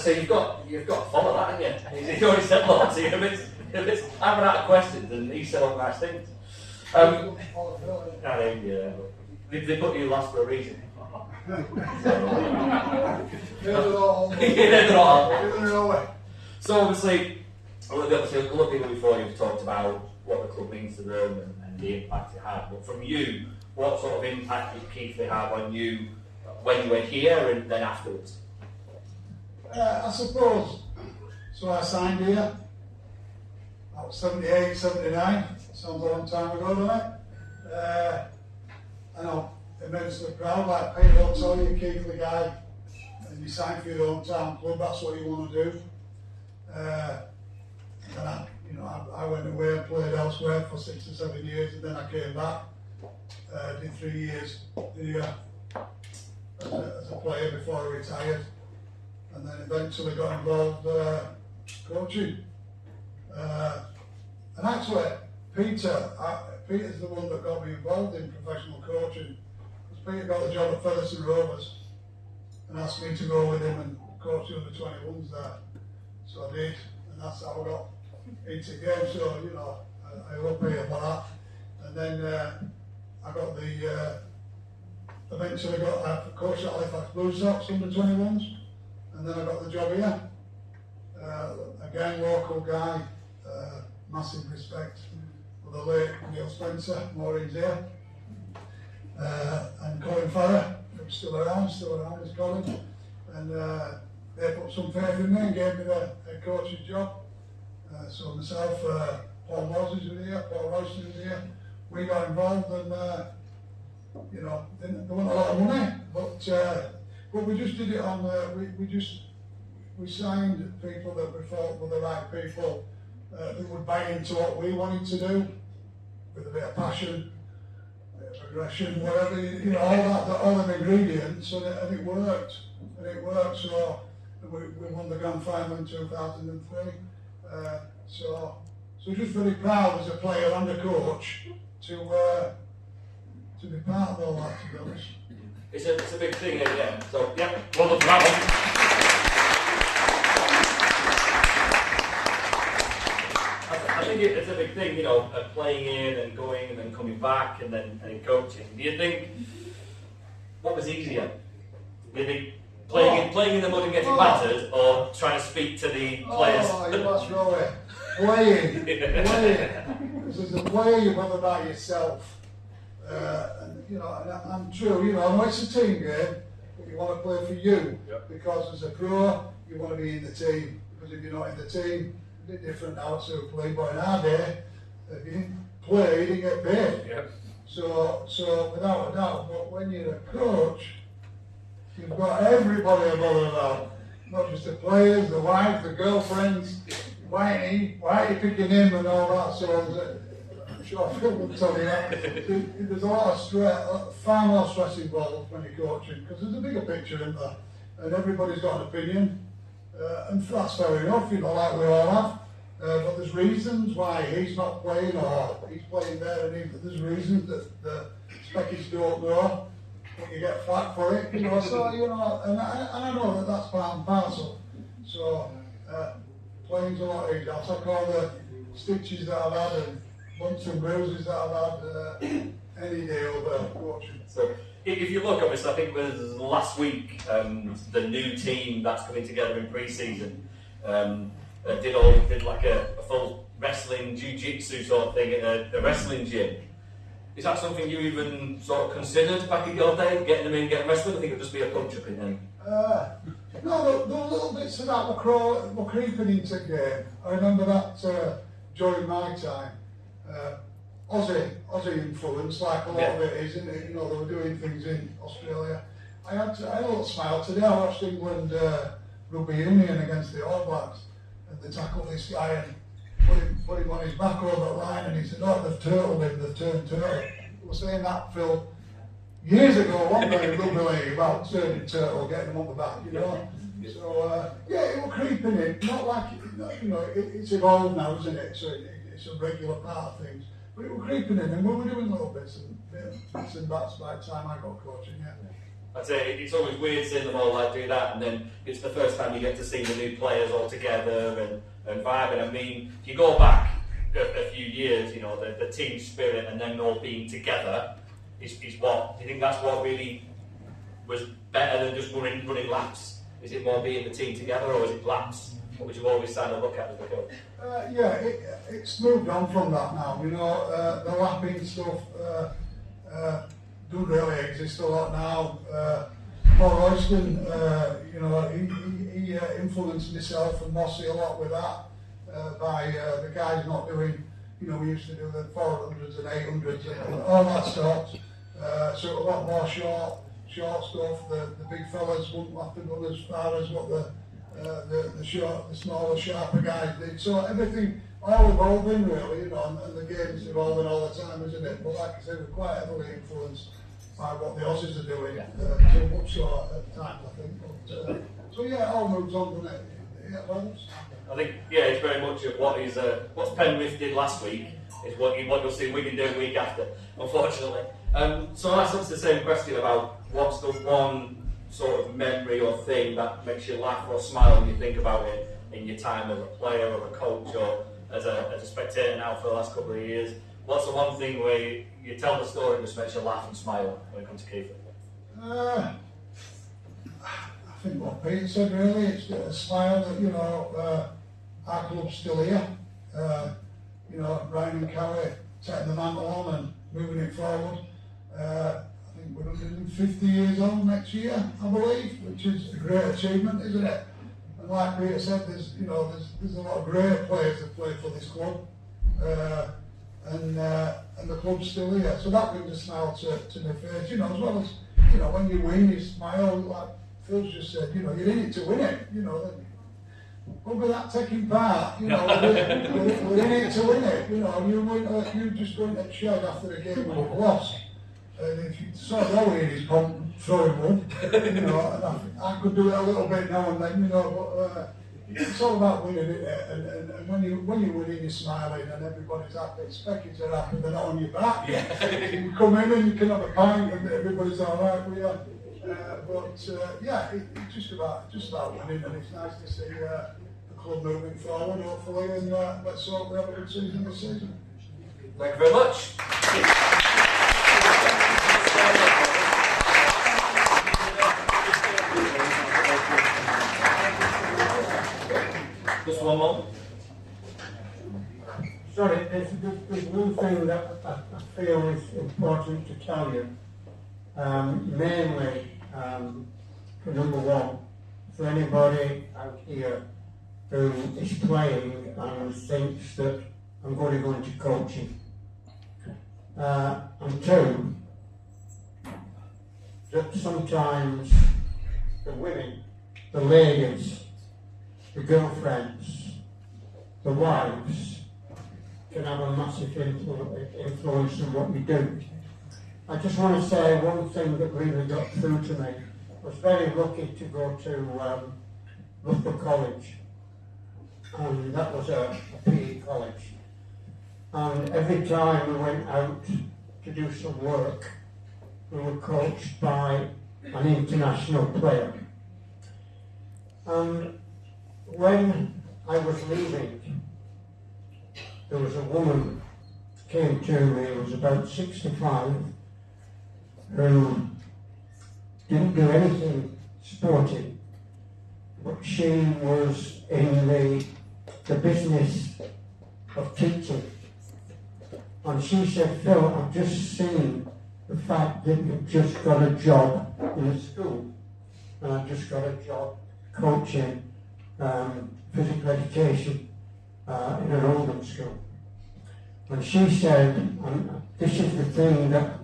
say you've got to follow that, haven't you? He's already said lots. If I'm out of questions, and he said all nice things. Yeah. They put you last for a reason. So obviously, a lot of people before you've talked about what the club means to them and the impact it had. But from you, what sort of impact did Keighley have on you when you were here and then afterwards? I suppose. So I signed here. That was 78, 79. Sounds a long time ago, doesn't it? And I'm immensely proud. Like Pete will tell you, Keighley guy, and you sign for your hometown club. That's what you want to do. And I went away and played elsewhere for 6 or 7 years, and then I came back. Did 3 years here as a player before I retired, and then eventually got involved coaching. And actually, Peter's the one that got me involved in professional coaching. Because Peter got the job at Featherstone Rovers and asked me to go with him and coach the under-21s there. So I did, and that's how I got into games. So I owe Peter for that. And then I got eventually got coached at Halifax Blue Sox under-21s, and then I got the job here. Again, local guy, massive respect for the late Neil Spencer, Moorby's here, and Colin Farrer, who's still around is Colin, and they put some faith in me and gave me the head coach's job. So myself, Paul Moses was here, Paul Royston was here. We got involved, and there wasn't a lot of money, but we just did it on. We signed people that we thought were the right people that would buy into what we wanted to do with a bit of passion, a bit of aggression, whatever, all the ingredients, and it worked. So we won the grand final in 2003. So just very proud as a player and a coach to be part of all that, to be honest. It's a big thing, yeah. So yeah, well done for that one. I think it's a big thing, playing in and going and then coming back and then coaching. Do you think what was easier? Maybe playing in the mud and getting battered, or trying to speak to the players? You must know it. Playing. Because as a player, you bother about yourself. And I'm true. I know it's a team game, but you want to play for you. Yep. Because as a pro, you want to be in the team. Because if you're not in the team, it's a bit different now it's a play. But in our day, if you didn't play, you didn't get paid. Yep. So without a doubt. But when you're a coach, you've got everybody to bother about. Not just the players, the wife, the girlfriends. Why are you picking him and all that? So I'm sure Phil will tell you that. There's a lot of stress, far more stress involved when you're coaching, because there's a bigger picture in there, and everybody's got an opinion, and that's fair enough, like we all have. But there's reasons why he's not playing, or he's playing there, and there's reasons that the speckies don't know, but you get flack for it, So and I know that that's part and parcel. So playing's a lot easier. I'll take all the stitches that I've had and bumps and bruises that I've had any day over coaching. So if you look, obviously, I think it was last week, the new team that's coming together in pre-season did like a full wrestling, jiu-jitsu sort of thing at a wrestling gym. Is that something you even sort of considered back in your day, getting them in, getting wrestling? I think it would just be a punch-up in them. No, the little bits of that were creeping into the game. I remember that during my time. Aussie influence, like a lot of it is, isn't it? They were doing things in Australia. I had a little smile today. I watched England rugby union against the All Blacks, and they tackled this guy and put him on his back over the line, and he said, "Oh, they've turtled him, they've turned turtle." We were saying that, Phil, years ago, one day in rugby league, about turning turtle, getting him on the back, So, it was creeping in, not like, it's evolved now, isn't it? So it's a regular part of things. But it was creeping in, and we were doing little bits and bats by the time I got coaching, I'd say it's always weird seeing them all like do that, and then it's the first time you get to see the new players all together and vibing. I mean, if you go back a few years, you know, the team spirit and them all being together is what, do you think that's what really was better than just running laps? Is it more being the team together, or is it laps? What would you always kind of look at as the coach? Yeah, it's moved on from that now. You know, the lapping stuff don't really exist a lot now. Paul Royston, you know, he influenced myself and Mossy a lot with that by the guys not doing, you know, we used to do the 400s and 800s and all that stuff. So a lot more short stuff. The big fellas wouldn't have to go as far as what the smaller, sharper guys did. So everything, all evolving really, you know, and the game's evolving all the time, isn't it? But like I said, we're quite heavily influenced by what the Aussies are doing, too much so at times, I think. But, so yeah, it all moves on, doesn't it? Yeah, I think, yeah, it's very much of what's Penrith did last week is what you'll see Wigan do week after, unfortunately. So I'll ask the same question about what's the one sort of memory or thing that makes you laugh or smile when you think about it in your time as a player or a coach or as a spectator now for the last couple of years. What's the one thing where you tell the story and just makes you laugh and smile when it comes to Keighley? I think what Pete said really, it's a smile that, you know, our club's still here. You know, Ryan and Cowie taking the mantle on and moving it forward. I think we're 150 years old next year, I believe, which is a great achievement, isn't it? And like Peter said, there's a lot of great players that play for this club, and the club's still here. So that brings a smile to my face, you know, as well as, you know, when you win, you smile, like Phil's just said, you know, you're in it to win it, you know. Over that taking part, you know, we're in it to win it, you know. You just go into the shed after the game with a loss. And if you saw Rory in his pump throwing wood, you know, and I could do it a little bit now and then, you know, but it's all about winning, isn't it? And when you're winning, you're smiling and everybody's happy. Speckies are happy, they're not on your back. Yeah. You come in and you can have a pint and everybody's all right with you. Yeah, it's just about winning, and it's nice to see the club moving forward, hopefully, and let's hope we have a good season this season. Thank you very much. Just one more. Sorry, there's one thing that I feel is important to tell you. Mainly, for number one, for anybody out here who is playing and thinks that I'm going to go into coaching. And two, that sometimes the women, the ladies, the girlfriends, the wives can have a massive influence on what you do. I just want to say one thing that really got through to me. I was very lucky to go to Loughborough College, and that was a PE college. And every time we went out to do some work, we were coached by an international player. And when I was leaving, there was a woman came to me who was about 65, who didn't do anything sporting, but she was in the business of teaching. And she said, Phil, I've just seen the fact that you've just got a job in a school, and I've just got a job coaching physical education in an Oldham school. And she said, and this is the thing that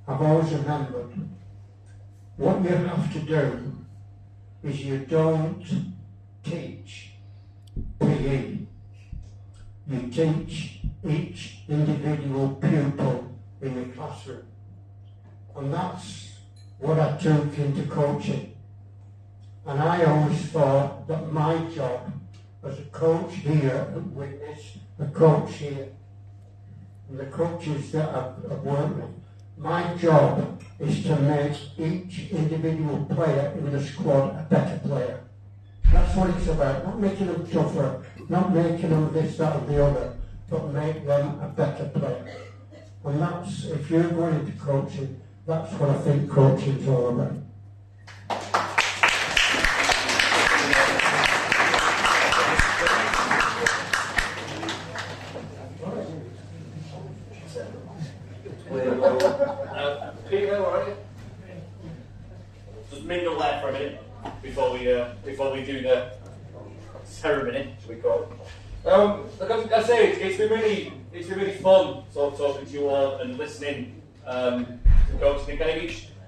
I've always remembered, what you have to do is you don't teach PE. You teach each individual pupil in the classroom. And that's what I took into coaching. And I always thought that my job as a coach here at Witness, a coach here, and the coaches that I've worked with, My job is to make each individual player in the squad a better player. That's what it's about, not making them tougher, not making them this, that or the other, but make them a better player. And that's, if you're going into coaching, that's what I think coaching is all about. Peter, how are you? Just mingle there for a minute before we do the ceremony, shall we call it? Like I say, it's been really fun sort of talking to you all and listening to coaching. And kind of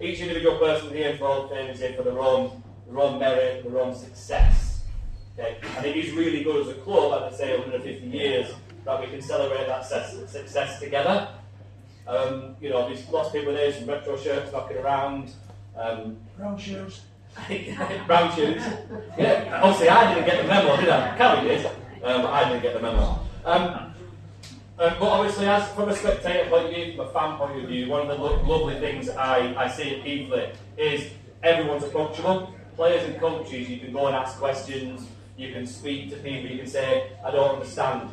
each individual person here for all things here for their own merit, their own success. Okay, and it is really good as a club, like I say, 150 years, that we can celebrate that success together. You know, there's lots of people there, some retro shirts knocking around. Brown shoes. Brown shoes. Yeah, obviously I didn't get the memo, did I? Kelly did, but I didn't get the memo. But obviously, as from a spectator point of view, from a fan point of view, one of the lovely things I see at Keighley is everyone's approachable. Players and coaches, you can go and ask questions, you can speak to people, you can say, I don't understand.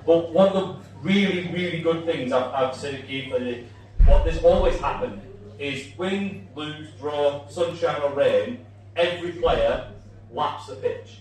But one of the really, really good things I've seen at Keighley, what has always happened, is win, lose, draw, sunshine or rain, every player laps the pitch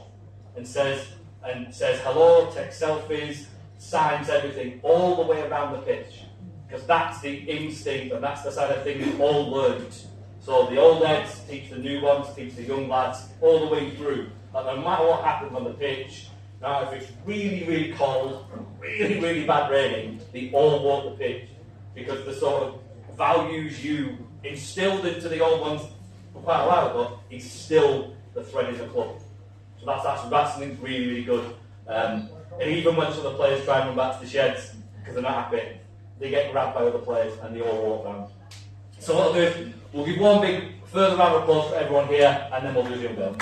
and says hello, takes selfies, signs everything all the way around the pitch. Because that's the instinct and that's the side of things all learned. So the old heads teach the new ones, teach the young lads, all the way through. That no matter what happens on the pitch, now if it's really, really cold, really, really bad raining, they all walk the pitch. Because the sort of values you instilled into the old ones quite a while ago is still the thread in the club. So that's something really, really good. And even when some of the players try and run back to the sheds because they're not happy, they get grabbed by other players and they all walk round. So what we'll do is we'll give one big further round of applause for everyone here and then we'll do the unveil.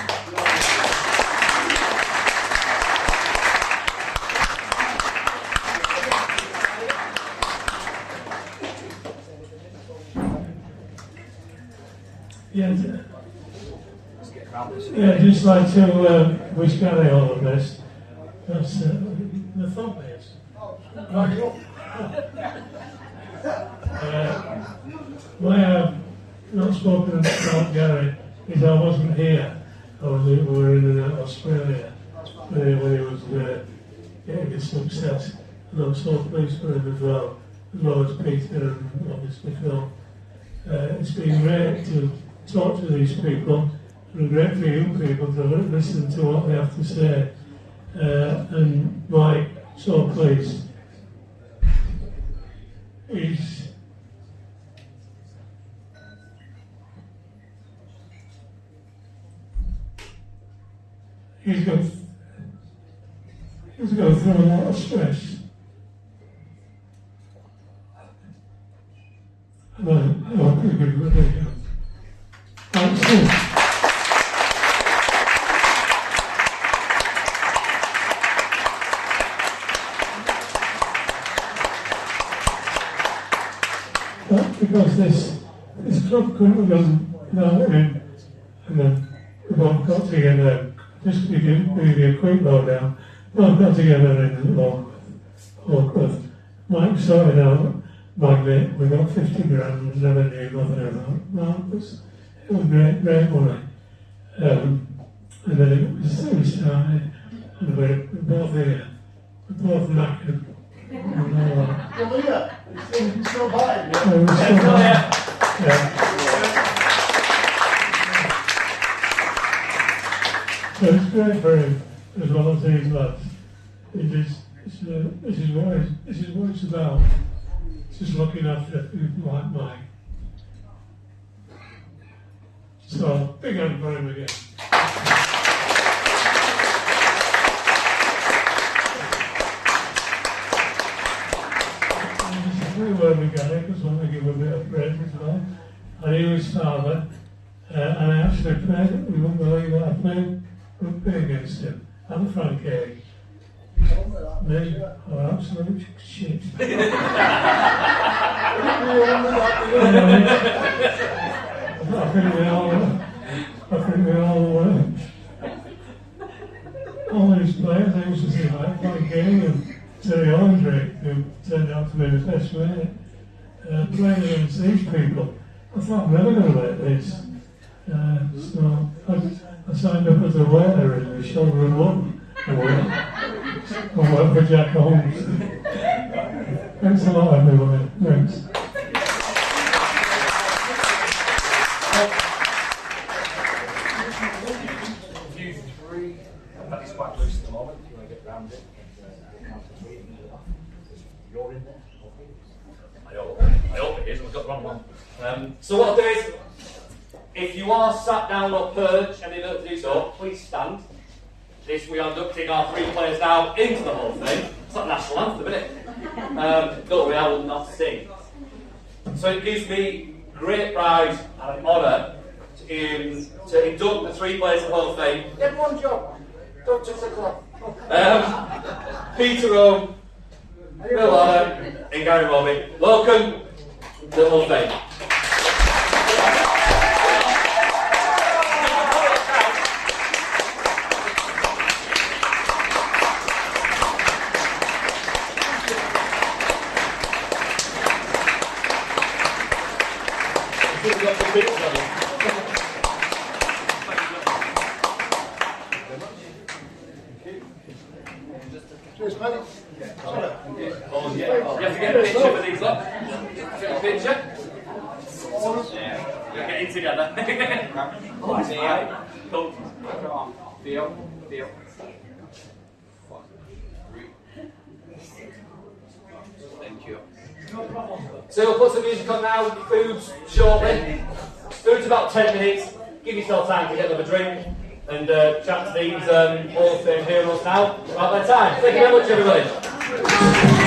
Yeah, I'd just like to wish Gary all the best. That's the thought is. Why I've not spoken about Gary is I wasn't here. We were in Australia when he was getting his success. And I'm so pleased for him as well as Peter and obviously Phil. It's been great to talk to these people, and great for you people to listen to what they have to say. And Mike, so pleased. He's going through a lot of stress. And I hope he'll be good again. Thanks. Because this club couldn't have done without him, and then we both got together, just to give you a quick lowdown, both got together in Oakworth. Mike sorted out Magnet, we got 50 grand, and never knew nothing about that. It was great money. And then it started, and we're both here, we're both knackered. Still here. It's still bad. Yeah. So it's great for him, as well as these lads. This is what it's about. It's just looking after people like Mike. So, big hand for him again. Where we got it, because I want to give a bit of praise as well. I knew his father, and I actually played, we wouldn't believe that I played rugby against him, and Frank Egg. Me? Oh, absolute shit. I think we all these players I used to see like Mike Keighley and Terry Andre, who turned out to be the best player, playing against these people. I thought I'm never going to like this. So I signed up as a waiter in the shoulder and one away. I worked for Jack Holmes. Thanks a lot, everyone. Thanks. That is quite loose at the moment. If you want to get round it, you're in there. I hope it is. We've got the wrong one. So what I'll do is, if you are sat down or perched and able to do so, please stand. We are inducting our 3 players now into the Hall of Fame. It's like national anthem, isn't it? Don't worry, I will not sing. So it gives me great pride and honour to induct the 3 players in the Hall of Fame. Get one job. Don't touch the clock. Peter Owen, Bill Allen, and Gary Moorby. Welcome to the Hall of Fame. Cheers, mate. Oh, yeah. You have to get a picture for these lot. Get a picture. Yeah. We're getting together. Come on. Feel. Thank you. So we'll put some music on now, food shortly. Food's about 10 minutes. Give yourself time to get them a drink and chat to these Hall of Fame heroes now. About their time. Thank you very much, everybody.